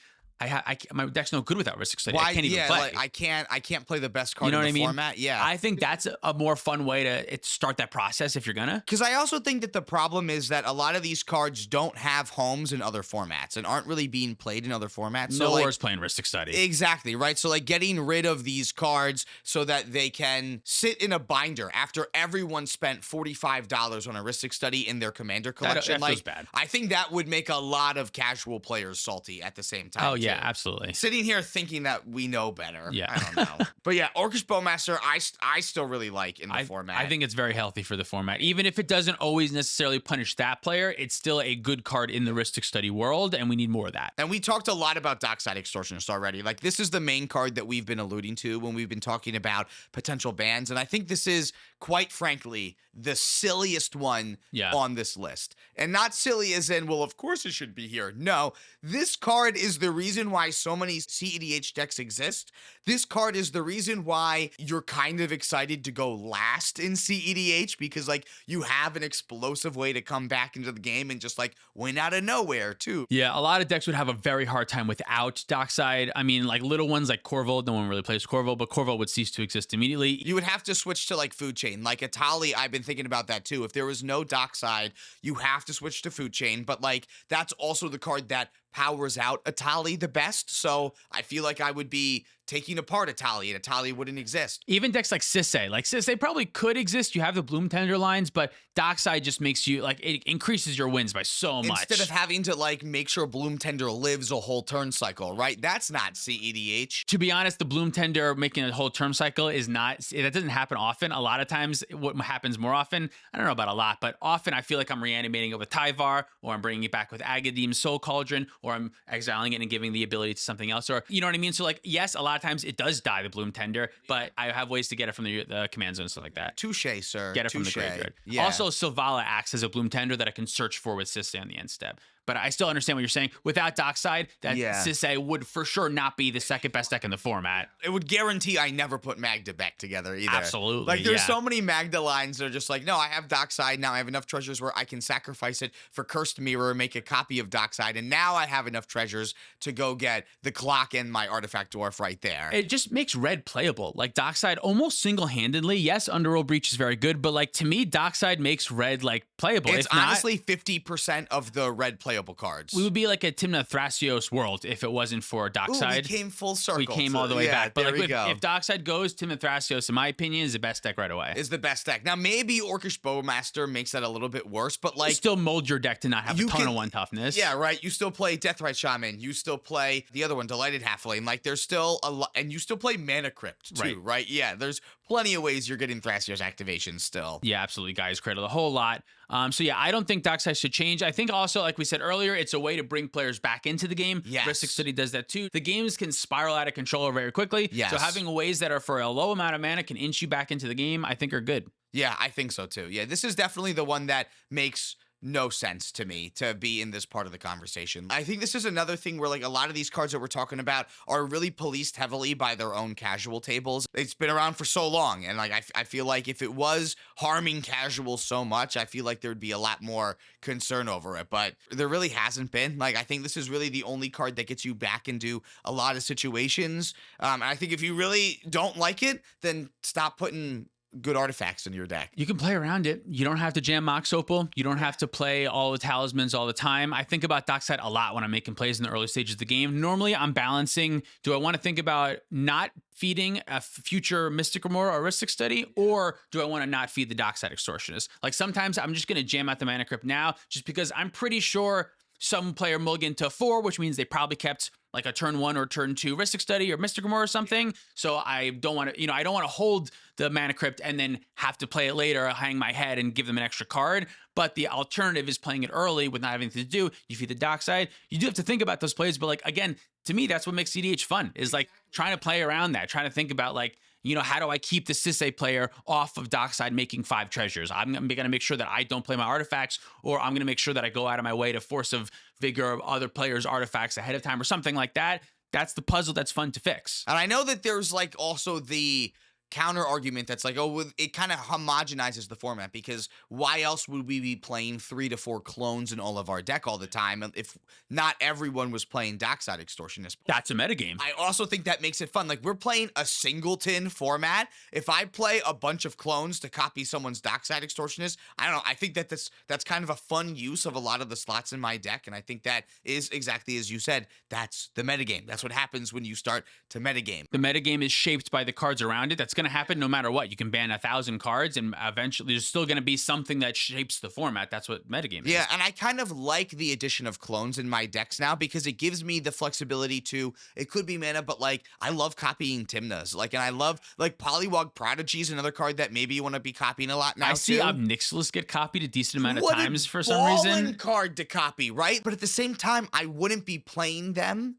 my deck's no good without Ristic Study. I can't even play. Like, I can't play the best card in the format. Yeah. I think that's a more fun way to start that process if you're gonna. Because I also think that the problem is that a lot of these cards don't have homes in other formats and aren't really being played in other formats. No one's playing Ristic Study. Exactly, right? So like getting rid of these cards so that they can sit in a binder after everyone spent $45 on a Ristic Study in their commander collection. That feels bad. I think that would make a lot of casual players salty at the same time. Oh, yeah, absolutely. Sitting here thinking that we know better. Yeah. I don't know. But yeah, Orcish Bowmaster, I still really like in the format. I think it's very healthy for the format. Even if it doesn't always necessarily punish that player, it's still a good card in the Ristic Study world, and we need more of that. And we talked a lot about Dockside Extortionist already. Like, this is the main card that we've been alluding to when we've been talking about potential bans, and I think this is, quite frankly, the silliest one on this list. And not silly as in, well, of course it should be here. No, this card is the reason why so many cEDH decks exist. This card is the reason why you're kind of excited to go last in cEDH, because like you have an explosive way to come back into the game and just like win out of nowhere too. Yeah, a lot of decks would have a very hard time without Dockside. I mean, like little ones like Corvold, no one really plays Corvold, but Corvold would cease to exist immediately. You would have to switch to like Food Chain. Like Atali, I've been thinking about that too. If there was no Dockside, you have to switch to Food Chain, but like that's also the card that powers out Atali the best. So I feel like I would be taking apart Atali, and Atali wouldn't exist. Even decks like Sisay. Like Sisay probably could exist. You have the Bloom Tender lines, but Dockside just makes you, like, it increases your wins by so much. Instead of having to, like, make sure Bloom Tender lives a whole turn cycle, right? That's not cEDH. To be honest, the Bloom Tender making a whole turn cycle is not, that doesn't happen often. A lot of times, what happens more often, I don't know about a lot, but often I feel like I'm reanimating it with Tyvar, or I'm bringing it back with Agadeem's Soul Cauldron, or I'm exiling it and giving the ability to something else, or, you know what I mean? So, like, yes, a lot of times it does die, the Bloom Tender, but I have ways to get it from the command zone and stuff like that. Touche, sir. Get it from the graveyard. Yeah. Also, Silvala acts as a Bloom Tender that I can search for with Sisay on the end step. But I still understand what you're saying. Without Dockside, that Sisay would for sure not be the second best deck in the format. It would guarantee I never put Magda back together either. Absolutely. Like, there's so many Magda lines that are just like, no, I have Dockside. Now I have enough treasures where I can sacrifice it for Cursed Mirror, make a copy of Dockside, and now I have enough treasures to go get the clock and my Artifact Dwarf right there. It just makes red playable. Like, Dockside almost single-handedly. Yes, Underworld Breach is very good, but, like, to me, Dockside makes red, like, playable. It's honestly 50% of the red playable playable cards. We would be like a Tymna Thrasios world if it wasn't for Dockside. We came full circle. We came all the way back. But there like, if Dockside goes, Tymna Thrasios, in my opinion, is the best deck right away. Is the best deck. Now, maybe Orcish Bowmaster makes that a little bit worse, but like... You still mold your deck to not have a ton of 1 toughness. Yeah, right. You still play Deathrite Shaman. You still play the other one, Delighted Halfling. Like, there's still a lot... And you still play Mana Crypt, too, right? Yeah, there's plenty of ways you're getting Thrasios activation still. Yeah, absolutely. Guys Cradle, the whole lot. So yeah, I don't think Dockside should change. I think also, like we said earlier, it's a way to bring players back into the game. Yes. Ristic Study does that too. The games can spiral out of control very quickly. Yes. So having ways that are for a low amount of mana can inch you back into the game, I think are good. Yeah, I think so too. Yeah, this is definitely the one that makes no sense to me to be in this part of the conversation. I think this is another thing where like a lot of these cards that we're talking about are really policed heavily by their own casual tables. It's been around for so long, and like I feel like if it was harming casual so much, I feel like there would be a lot more concern over it, but there really hasn't been. Like I think this is really the only card that gets you back into a lot of situations. And I think if you really don't like it, then stop putting good artifacts in your deck. You can play around it. You don't have to jam Mox Opal. You don't have to play all the talismans all the time. I think about Dockside a lot when I'm making plays in the early stages of the game. Normally, I'm balancing, do I want to think about not feeding a future Mystic Remora or Ristic Study, or do I want to not feed the Dockside Extortionist? Like sometimes I'm just going to jam out the Mana Crypt now just because I'm pretty sure some player mulligan to 4, which means they probably kept like a turn 1 or turn 2 Ristic Study or Mystic Remora or something. So I don't want to, I don't want to hold the Mana Crypt and then have to play it later, hang my head and give them an extra card. But the alternative is playing it early with not having anything to do. You feed the Dockside. You do have to think about those plays, but like, again, to me, that's what makes cEDH fun, is like trying to play around that, trying to think about like, how do I keep the Sisay player off of Dockside making 5 treasures? I'm going to make sure that I don't play my artifacts, or I'm going to make sure that I go out of my way to Force of Vigor of other players' artifacts ahead of time or something like that. That's the puzzle that's fun to fix. And I know that there's like also the counter argument that's like, oh, it kind of homogenizes the format, because why else would we be playing 3 to 4 clones in all of our deck all the time if not everyone was playing Dockside Extortionist? That's a metagame. I also think that makes it fun. Like, we're playing a singleton format. If I play a bunch of clones to copy someone's Dockside Extortionist, I don't know. I think that that's kind of a fun use of a lot of the slots in my deck, and I think that is exactly as you said. That's the metagame. That's what happens when you start to metagame. The metagame is shaped by the cards around it. That's going to happen no matter what. You can ban 1,000 cards, and eventually there's still going to be something that shapes the format. That's what metagame is. Yeah, and I kind of like the addition of clones in my decks now, because it gives me the flexibility to, it could be mana, but like I love copying Tymnas. Like, and I love like Polywog Prodigy is another card that maybe you want to be copying a lot now. I see Obnixilis get copied a decent amount of times for some reason. Card to copy, right? But at the same time, I wouldn't be playing them.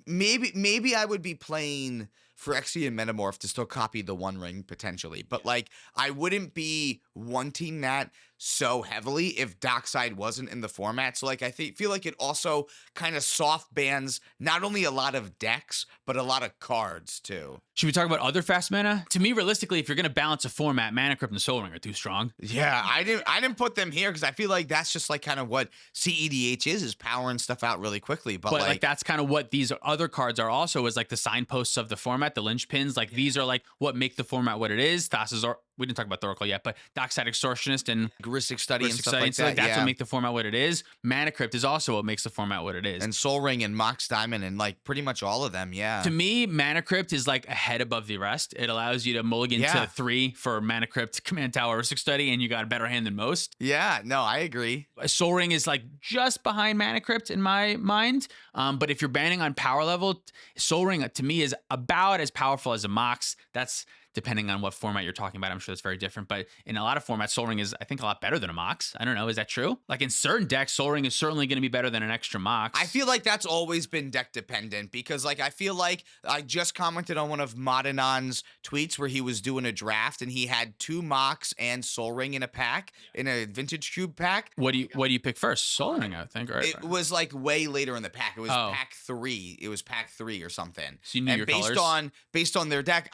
Maybe I would be playing Phyrexian Metamorph to still copy the One Ring potentially, but like I wouldn't be wanting that so heavily if Dockside wasn't in the format. So like I feel like it also kind of soft bans not only a lot of decks but a lot of cards too. Should we talk about other fast mana? To me, realistically, if you're going to balance a format, Mana Crypt and Soul Ring are too strong. Yeah, I didn't put them here because I feel like that's just like kind of what cEDH is powering stuff out really quickly. But like that's kind of what these other cards are also, is like the signposts of the format, the linchpins. Like these are like what make the format what it is. Thassa's are. We didn't talk about Thoracle yet, but Dockside Extortionist and Ristic Study and stuff like that. That's what make the format what it is. Mana Crypt is also what makes the format what it is. And Soul Ring and Mox Diamond and like pretty much all of them, yeah. To me, Mana Crypt is like a head above the rest. It allows you to mulligan to 3 for Mana Crypt, Command Tower, Ristic Study, and you got a better hand than most. Yeah, no, I agree. Soul Ring is like just behind Mana Crypt in my mind. But if you're banning on power level, Soul Ring to me is about as powerful as a Mox. That's depending on what format you're talking about. I'm sure it's very different, but in a lot of formats, Soul Ring is, I think, a lot better than a Mox. I don't know. Is that true? Like in certain decks, Soul Ring is certainly going to be better than an extra Mox. I feel like that's always been deck dependent, because like I feel like I just commented on one of Modanon's tweets where he was doing a draft and he had 2 Mox and Soul Ring in a pack, in a Vintage Cube pack. What do you pick first? Soul Ring, I think, right? It was like way later in the pack. It was pack 3. It was pack 3 or something. So you knew your colors? Based on their deck,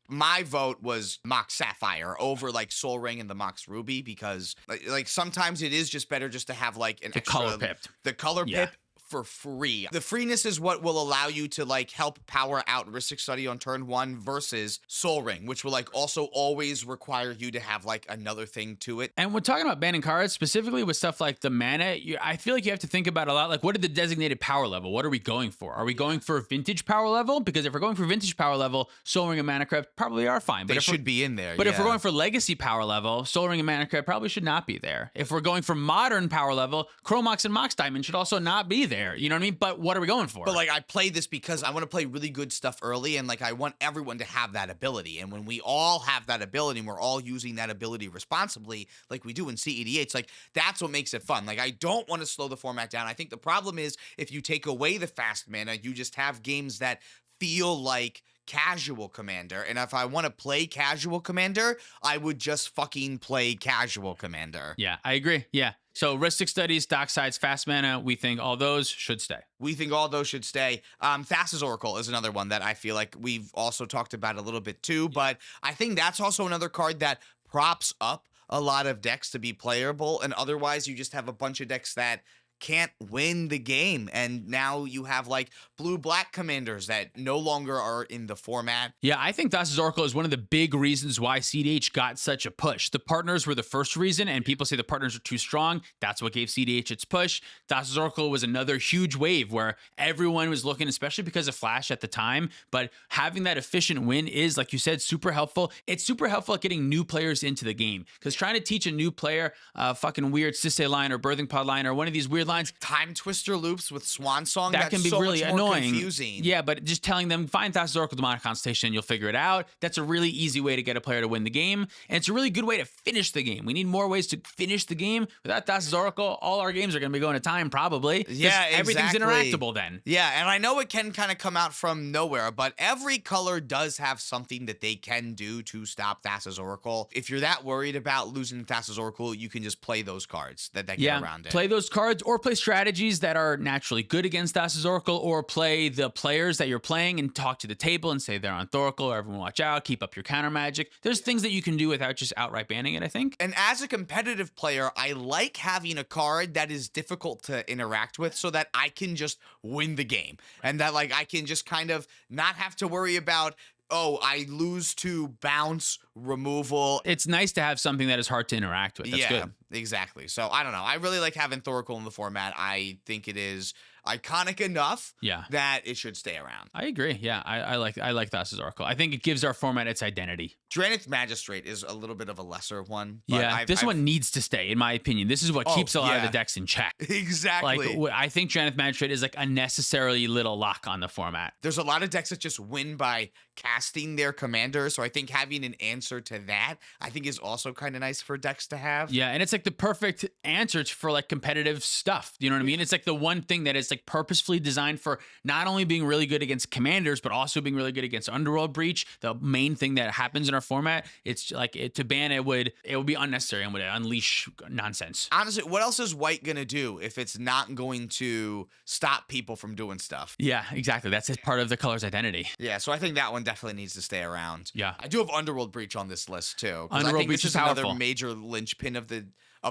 my vote was Mox Sapphire over like Soul Ring and the Mox Ruby, because like sometimes it is just better just to have like an the extra, color pipped. The color pip for free. The freeness is what will allow you to like help power out Rhystic Study on turn 1 versus Soul Ring, which will like also always require you to have like another thing to it. And we're talking about banning cards, specifically with stuff like the mana. I feel like you have to think about a lot, like what are the designated power level? What are we going for? Are we going for vintage power level? Because if we're going for vintage power level, Soul Ring and Mana Crypt probably are fine. But they should be in there. But if we're going for legacy power level, Soul Ring and Mana Crypt probably should not be there. If we're going for modern power level, Chromox and Mox Diamond should also not be there. You know what I mean? But what are we going for? But like I play this because I want to play really good stuff early, and like I want everyone to have that ability. And when we all have that ability and we're all using that ability responsibly, like we do in cEDH, like that's what makes it fun. Like I don't want to slow the format down. I think the problem is if you take away the fast mana, you just have games that feel like casual Commander. And if I want to play casual Commander, I would just fucking play casual Commander. Yeah, I agree. Yeah. So Rhystic Studies, Dockside's fast mana, we think all those should stay. We think all those should stay. Thassa's Oracle is another one that I feel like we've also talked about a little bit too, but I think that's also another card that props up a lot of decks to be playable, and otherwise you just have a bunch of decks that can't win the game, and now you have like blue-black commanders that no longer are in the format. Yeah, I think Thassa's Oracle is one of the big reasons why cEDH got such a push. The partners were the first reason, and people say the partners are too strong. That's what gave cEDH its push. Thassa's Oracle was another huge wave where everyone was looking, especially because of Flash at the time, but having that efficient win is, like you said, super helpful. It's super helpful at getting new players into the game, because trying to teach a new player a fucking weird Sisay line or Birthing Pod line or one of these weird lines, time twister loops with Swan Song, that can be so really much more annoying. Confusing. Yeah, but just telling them find Thassa's Oracle Demonic Constellation and you'll figure it out. That's a really easy way to get a player to win the game, and it's a really good way to finish the game. We need more ways to finish the game. Without Thassa's Oracle, all our games are going to be going to time probably. Yeah, exactly. Everything's interactable then. Yeah, and I know it can kind of come out from nowhere, but every color does have something that they can do to stop Thassa's Oracle. If you're that worried about losing Thassa's Oracle, you can just play those cards that get around it. Play those cards or play strategies that are naturally good against Thassa's Oracle, or play the players that you're playing and talk to the table and say they're on Thoracle, or everyone watch out, keep up your counter magic. There's things that you can do without just outright banning it, I think. And as a competitive player, I like having a card that is difficult to interact with so that I can just win the game. And that like I can just kind of not have to worry about, oh, I lose to bounce, removal. It's nice to have something that is hard to interact with. That's good. Exactly. So I don't know. I really like having Thoracle in the format. I think it is iconic enough that it should stay around. I agree. Yeah, I like Thassa's Oracle. I think it gives our format its identity. Drannith Magistrate is a little bit of a lesser one. But this one needs to stay, in my opinion. This is what keeps a lot of the decks in check. Exactly. Like, I think Drannith Magistrate is like a necessarily little lock on the format. There's a lot of decks that just win by casting their commander, so I think having an answer to that, I think is also kind of nice for decks to have. Yeah, and it's like the perfect answer for like competitive stuff. You know what I mean? It's like the one thing that is like purposefully designed for not only being really good against commanders, but also being really good against Underworld Breach. The main thing that happens in our format, it's like to ban it would be unnecessary and would unleash nonsense. Honestly, what else is white gonna do if it's not going to stop people from doing stuff? Yeah, exactly. That's part of the color's identity. Yeah, so I think that one definitely needs to stay around. Yeah, I do have Underworld Breach on this list too. Underworld Breach is powerful. Another major linchpin of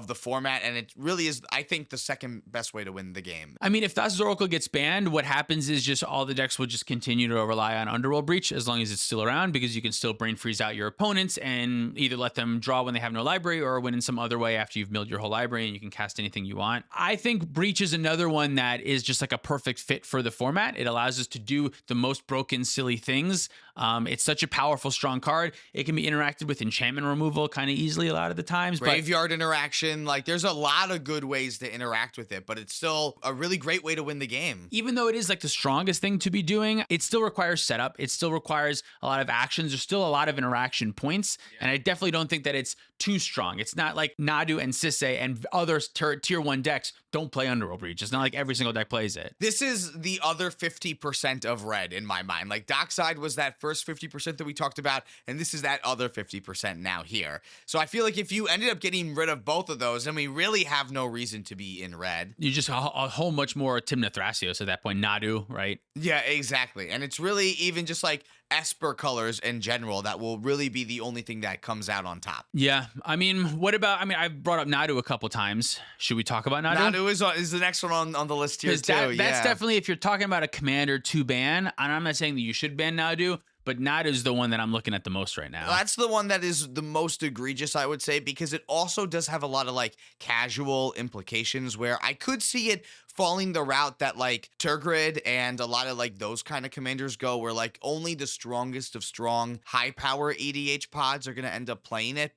the format, and it really is, I think, the second best way to win the game. I mean, if Thassa's Oracle gets banned, what happens is just all the decks will just continue to rely on Underworld Breach as long as it's still around, because you can still brain freeze out your opponents and either let them draw when they have no library or win in some other way after you've milled your whole library and you can cast anything you want. I think Breach is another one that is just like a perfect fit for the format. It allows us to do the most broken, silly things. It's such a powerful, strong card. It can be interacted with enchantment removal kind of easily a lot of the times. Graveyard interaction. Like, there's a lot of good ways to interact with it, but it's still a really great way to win the game. Even though it is like the strongest thing to be doing, it still requires setup. It still requires a lot of actions. There's still a lot of interaction points. And I definitely don't think that it's too strong. It's not like Nadu and Sisay and other tier 1 decks don't play Underworld Breach. It's not like every single deck plays it. This is the other 50% of red in my mind. Like, Dockside was that first 50% that we talked about, and this is that other 50% now here. So I feel like if you ended up getting rid of both of those, then we really have no reason to be in red. You just a whole much more Timna Thrasios at that point. Nadu, right? Yeah, exactly. And it's really even just like Esper colors in general that will really be the only thing that comes out on top. Yeah. I mean, what about, I mean, I've brought up Nadu a couple times. Should we talk about Nadu? Nadu is the next one on the list here, too. That's definitely, if you're talking about a commander to ban, and I'm not saying that you should ban Nadu, but Nadu's the one that I'm looking at the most right now. That's the one that is the most egregious, I would say, because it also does have a lot of like casual implications where I could see it falling the route that like Tergrid and a lot of like those kind of commanders go, where like only the strongest of strong high power EDH pods are going to end up playing it,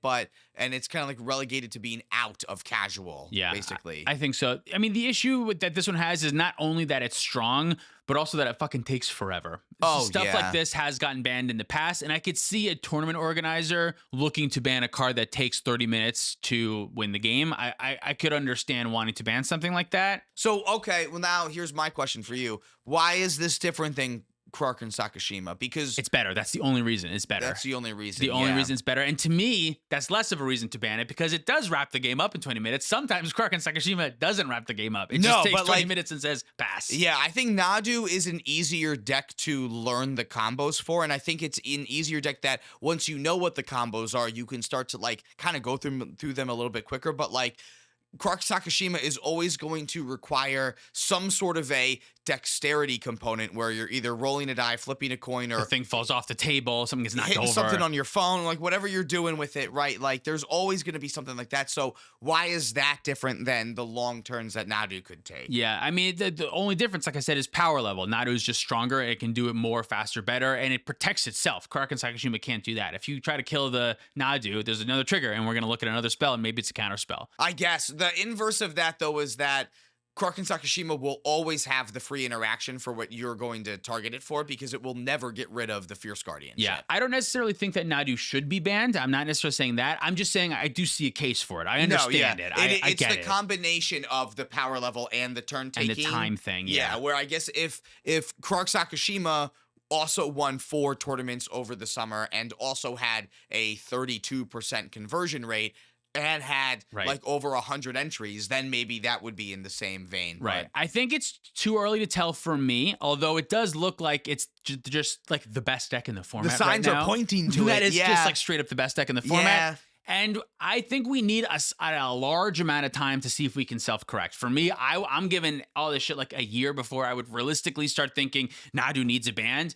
and it's kind of like relegated to being out of casual, basically. I think so. I mean, the issue that this one has is not only that it's strong, but also that it fucking takes forever. Stuff like this has gotten banned in the past, and I could see a tournament organizer looking to ban a card that takes 30 minutes to win the game. I could understand wanting to ban something like that. So, okay, well now here's my question for you. Why is this different than Krark and Sakashima? Because it's better. That's the only reason it's better. That's the only reason. The only reason it's better. And to me, that's less of a reason to ban it because it does wrap the game up in 20 minutes. Sometimes Krark and Sakashima doesn't wrap the game up. It just takes 20 minutes and says pass. Yeah, I think Nadu is an easier deck to learn the combos for, and I think it's an easier deck that once you know what the combos are, you can start to like kind of go through them a little bit quicker. But like Krark Sakashima is always going to require some sort of a dexterity component where you're either rolling a die, flipping a coin, or the thing falls off the table, something gets knocked hitting over, something on your phone, like whatever you're doing with it, right? Like there's always going to be something like that. So why is that different than the long turns that Nadu could take? Yeah, I mean, the only difference, like I said, is power level. Nadu is just stronger. It can do it more, faster, better, and it protects itself. Krark and Sakashima can't do that. If you try to kill the Nadu, there's another trigger, and we're going to look at another spell, and maybe it's a counter spell. I guess the inverse of that, though, is that Krark and Sakashima will always have the free interaction for what you're going to target it for because it will never get rid of the Fierce Guardian. Yeah, I don't necessarily think that Nadu should be banned. I'm not necessarily saying that. I'm just saying I do see a case for it. I understand it. I get the combination of the power level and the turn taking. And the time thing, yeah. Where I guess if Krark Sakashima also won 4 tournaments over the summer and also had a 32% conversion rate, and had like over 100 entries, then maybe that would be in the same vein. Right. I think it's too early to tell for me, although it does look like it's just like the best deck in the format. The signs right now. are pointing to that it. It's just like straight up the best deck in the format. Yeah. And I think we need a large amount of time to see if we can self-correct. For me, I'm giving all this shit like a year before I would realistically start thinking Nadu needs a ban.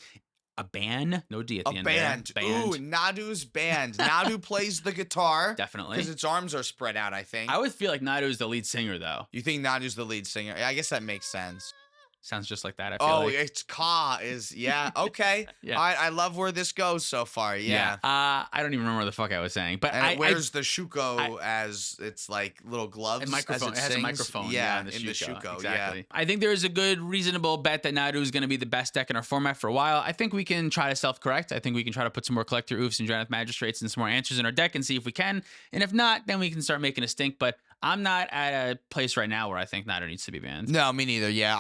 A ban? No D at the end. Band. Ooh, Nadu's band. Nadu plays the guitar. Definitely. Because its arms are spread out, I think. I always feel like Nadu is the lead singer, though. You think Nadu's the lead singer? I guess that makes sense. Sounds just like that, I feel like. It's Ka is, yeah, okay. Yeah. All right, I love where this goes so far, yeah. I don't even remember what the fuck I was saying. But and it wears the shuko as its like little gloves. Microphone. As it has a microphone. Yeah, in the shuko. Exactly. Yeah. I think there is a good, reasonable bet that Nadu is going to be the best deck in our format for a while. I think we can try to self-correct. I think we can try to put some more Collector Oofs and Drannith Magistrates and some more answers in our deck and see if we can. And if not, then we can start making a stink. But I'm not at a place right now where I think Nadu needs to be banned. No, me neither. Yeah,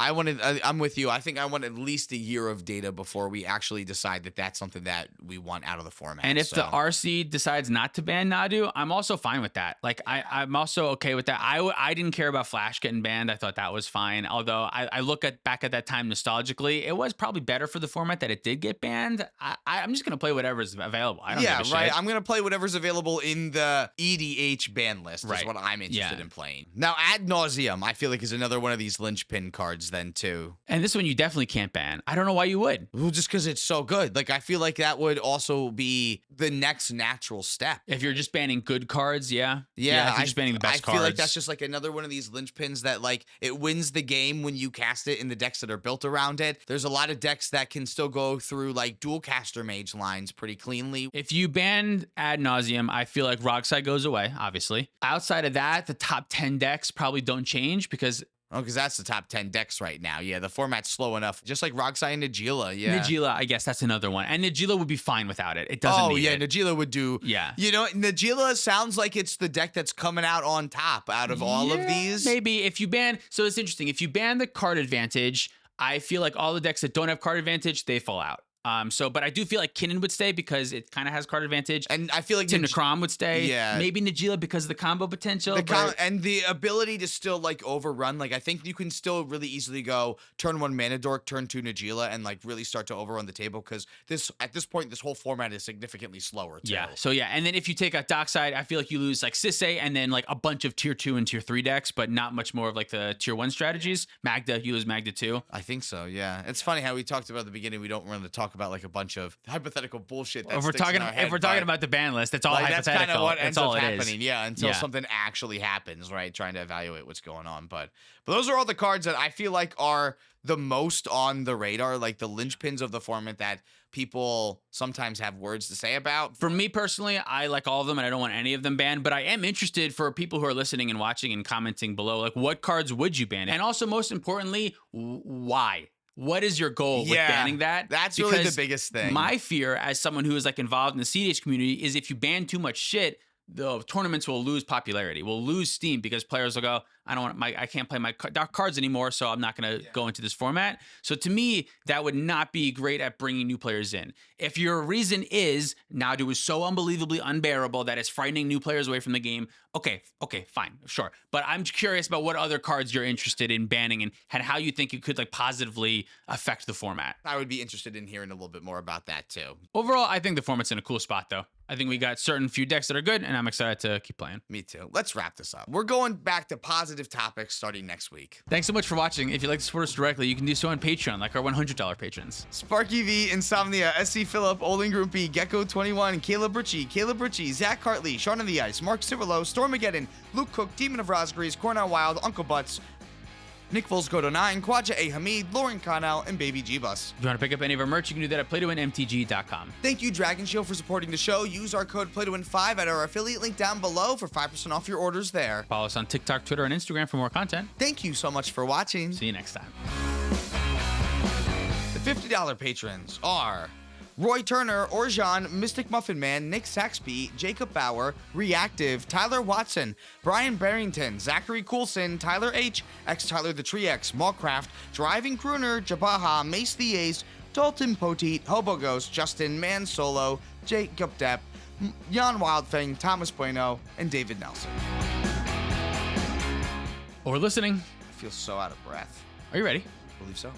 I'm with you. I think I want at least a year of data before we actually decide that that's something that we want out of the format. And if the RC decides not to ban Nadu, I'm also fine with that. Like I'm also okay with that. I didn't care about Flash getting banned. I thought that was fine. Although I look back at that time nostalgically, it was probably better for the format that it did get banned. I'm just gonna play whatever's available. I don't give a shit. I'm gonna play whatever's available in the EDH ban list. Is what I'm interested in playing. Now, Ad Nauseam, I feel like is another one of these linchpin cards then too. And this one you definitely can't ban. I don't know why you would. Well, just because it's so good. Like I feel like that would also be the next natural step. If you're just banning good cards, yeah. If you're just banning the best cards. I feel like that's just like another one of these linchpins that like it wins the game when you cast it in the decks that are built around it. There's a lot of decks that can still go through like dual caster mage lines pretty cleanly. If you ban Ad Nauseam, I feel like Dockside goes away, obviously. Outside of that, the top 10 decks probably don't change because that's the top 10 decks right now. Yeah, the format's slow enough. Just like Dockside and Najeela, yeah. Najeela, I guess that's another one. And Najeela would be fine without it. It doesn't need it. Najeela would do. Yeah. You know, Najeela sounds like it's the deck that's coming out on top out of all of these. Maybe if you ban... So it's interesting. If you ban the card advantage, I feel like all the decks that don't have card advantage, they fall out. But I do feel like Kinnan would stay because it kind of has card advantage. And I feel like Tim Necrom would stay. Yeah. Maybe Najeela because of the combo potential. And the ability to still like overrun. Like I think you can still really easily go turn 1 Mana Dork, turn 2 Najeela, and like really start to overrun the table because at this point this whole format is significantly slower too. Yeah. So yeah, and then if you take out Dockside, I feel like you lose like Sisay and then like a bunch of tier 2 and tier 3 decks, but not much more of like the tier 1 strategies. Magda, you lose Magda too. I think so. Yeah. It's funny how we talked about at the beginning. We don't want to talk about like a bunch of hypothetical bullshit. That If we're talking about the ban list, it's all hypothetical. That's kind of what ends up happening. Yeah, until something actually happens, right? Trying to evaluate what's going on. But those are all the cards that I feel like are the most on the radar, like the linchpins of the format that people sometimes have words to say about. For me personally, I like all of them and I don't want any of them banned, but I am interested for people who are listening and watching and commenting below, like what cards would you ban? And also most importantly, why? What is your goal with banning that? That's really the biggest thing. My fear as someone who is like involved in the cEDH community is if you ban too much shit, the tournaments will lose popularity, will lose steam because players will go, I can't play my cards anymore, so I'm not going to go into this format. So to me, that would not be great at bringing new players in. If your reason is Nadu is so unbelievably unbearable that it's frightening new players away from the game, okay, fine, sure. But I'm curious about what other cards you're interested in banning and how you think it could like positively affect the format. I would be interested in hearing a little bit more about that too. Overall, I think the format's in a cool spot though. I think we got certain few decks that are good, and I'm excited to keep playing. Me too. Let's wrap this up. We're going back to positive topics starting next week. Thanks so much for watching. If you'd like to support us directly, you can do so on Patreon, like our $100 patrons. Sparky V, Insomnia, SC Phillip, Olin Groupie, Gecko21, Caleb Ritchie, Zach Hartley, Sean on the Ice, Mark Cirillo, Stormageddon, Luke Cook, Demon of Rosgrees, Cornell Wild, Uncle Butts, Nick Volsgoto 9, Quadja A. Hamid, Lauren Connell, and Baby G-Bus. If you want to pick up any of our merch, you can do that at playtowinmtg.com. Thank you, Dragon Shield, for supporting the show. Use our code PlayToWin5 at our affiliate link down below for 5% off your orders there. Follow us on TikTok, Twitter, and Instagram for more content. Thank you so much for watching. See you next time. The $50 patrons are Roy Turner, Orjan, Mystic Muffin Man, Nick Saxby, Jacob Bauer, Reactive, Tyler Watson, Brian Barrington, Zachary Coulson, Tyler H, X Tyler the Tree X, Mallcraft, Driving Crooner, Jabaha, Mace the Ace, Dalton Poteet, Hobo Ghost, Justin Man Solo, Jacob Depp, Jan Wildfang, Thomas Bueno, and David Nelson. Or listening. I feel so out of breath. Are you ready? I believe so.